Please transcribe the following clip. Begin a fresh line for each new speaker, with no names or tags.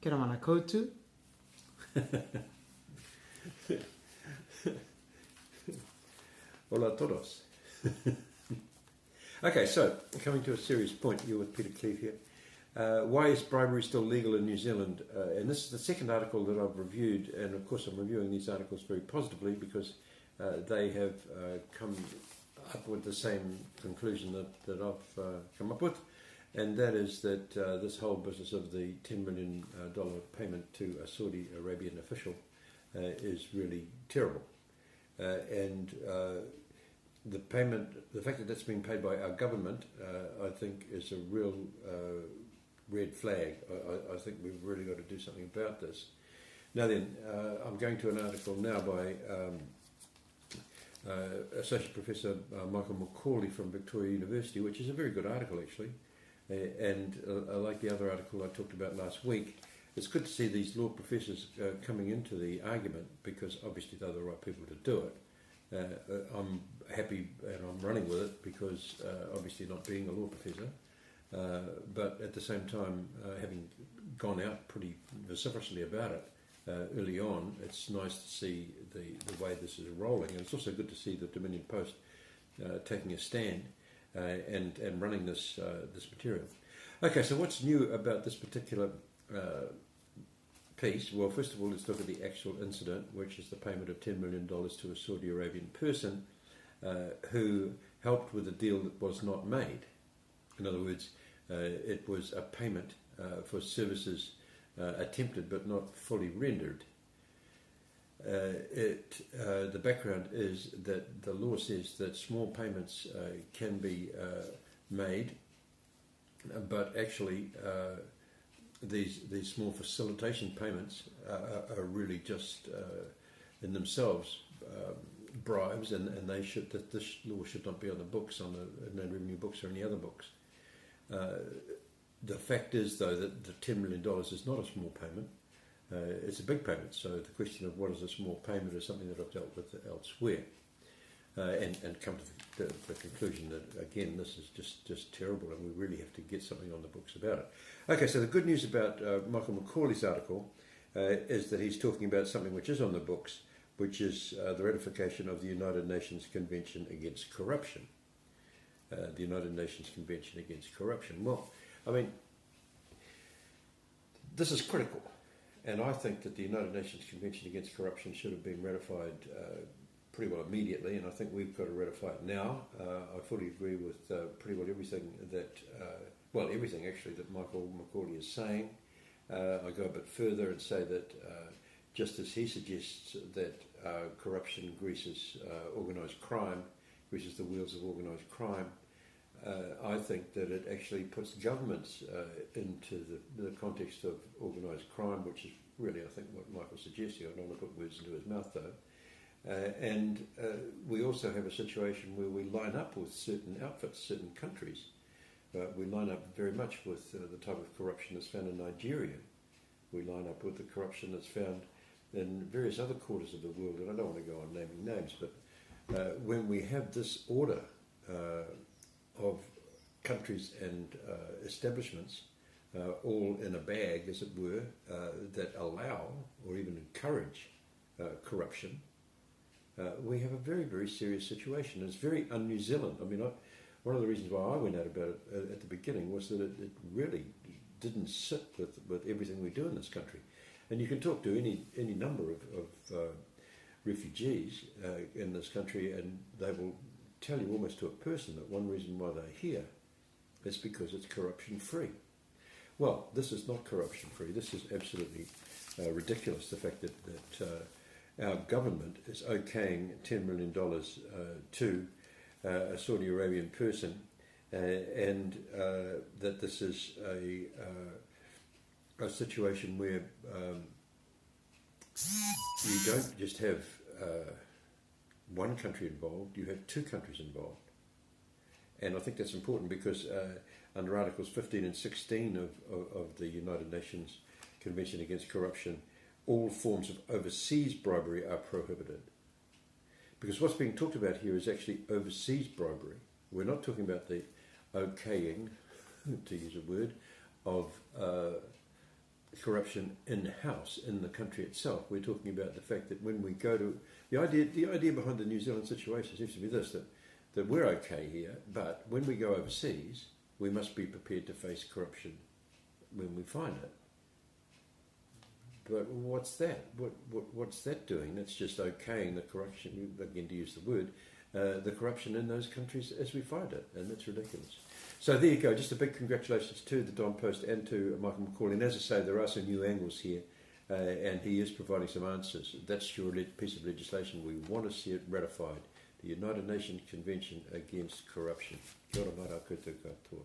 Kia ora mana koutou.
Hola todos. Okay, so coming to a serious point, you're with Peter Cleave here. Why is bribery still legal in New Zealand? And this is the second article that I've reviewed, and of course I'm reviewing these articles very positively because they have come up with the same conclusion that I've come up with, and that is that this whole business of the $10 million payment to a Saudi Arabian official is really terrible. And the payment, the fact that that's being paid by our government, I think is a real red flag. I think we've really got to do something about this. Now then, I'm going to an article now by Associate Professor Michael Macauley from Victoria University, which is a very good article actually. And like the other article I talked about last week, it's good to see these law professors coming into the argument because obviously they're the right people to do it. I'm happy and I'm running with it because obviously not being a law professor, but at the same time having gone out pretty vociferously about it early on, it's nice to see the way this is rolling, and it's also good to see the Dominion Post taking a stand and running this material. Okay, so what's new about this particular piece? Well, first of all, let's look at the actual incident, which is the payment of $10 million to a Saudi Arabian person who helped with a deal that was not made. In other words, it was a payment for services attempted but not fully rendered. The background is that the law says that small payments can be made, but actually these small facilitation payments are really just in themselves bribes, and they should, that this law should not be on the books, on the Inland Revenue books or any other books. The fact is, though, that the $10 million is not a small payment. It's a big payment, so the question of what is a small payment is something that I've dealt with elsewhere, and come to the conclusion that, again, this is just terrible and we really have to get something on the books about it. Okay, so the good news about Michael Macaulay's article is that he's talking about something which is on the books, which is the ratification of the United Nations Convention Against Corruption. The United Nations Convention Against Corruption. Well, I mean, this is critical. And I think that the United Nations Convention Against Corruption should have been ratified pretty well immediately, and I think we've got to ratify it now. I fully agree with pretty well everything that, everything actually that Michael Macauley is saying. I go a bit further and say that just as he suggests that corruption greases organised crime, greases the wheels of organised crime, I think that it actually puts governments into the context of organised crime, which is really, I think, what Michael's suggesting. I don't want to put words into his mouth, though. And we also have a situation where we line up with certain outfits, certain countries. We line up very much with the type of corruption that's found in Nigeria. We line up with the corruption that's found in various other quarters of the world, and I don't want to go on naming names, but when we have this order of countries and establishments all in a bag, as it were, that allow or even encourage corruption, we have a very, very serious situation. It's very un-New Zealand. I mean, one of the reasons why I went out about it at the beginning was that it really didn't sit with everything we do in this country. And you can talk to any number of refugees in this country, and they will tell you almost to a person that one reason why they're here is because it's corruption-free. Well, this is not corruption-free. This is absolutely ridiculous, the fact that our government is okaying $10 million to a Saudi Arabian person, and that this is a situation where you don't just have one country involved, you have two countries involved. And I think that's important because under Articles 15 and 16 of the United Nations Convention Against Corruption, all forms of overseas bribery are prohibited. Because what's being talked about here is actually overseas bribery. We're not talking about the okaying, to use a word, of corruption in-house, in the country itself. We're talking about the fact that when we go to... The idea behind the New Zealand situation seems to be this, that we're okay here, but when we go overseas, we must be prepared to face corruption when we find it. But what's that? What's that doing? That's just okaying the corruption, again to use the word, the corruption in those countries as we find it, and that's ridiculous. So there you go, just a big congratulations to the Dompost and to Michael Macauley. And as I say, there are some new angles here, and he is providing some answers. That's your piece of legislation. We want to see it ratified. The United Nations Convention Against Corruption. Kia ora, ngā rā koutou katoa.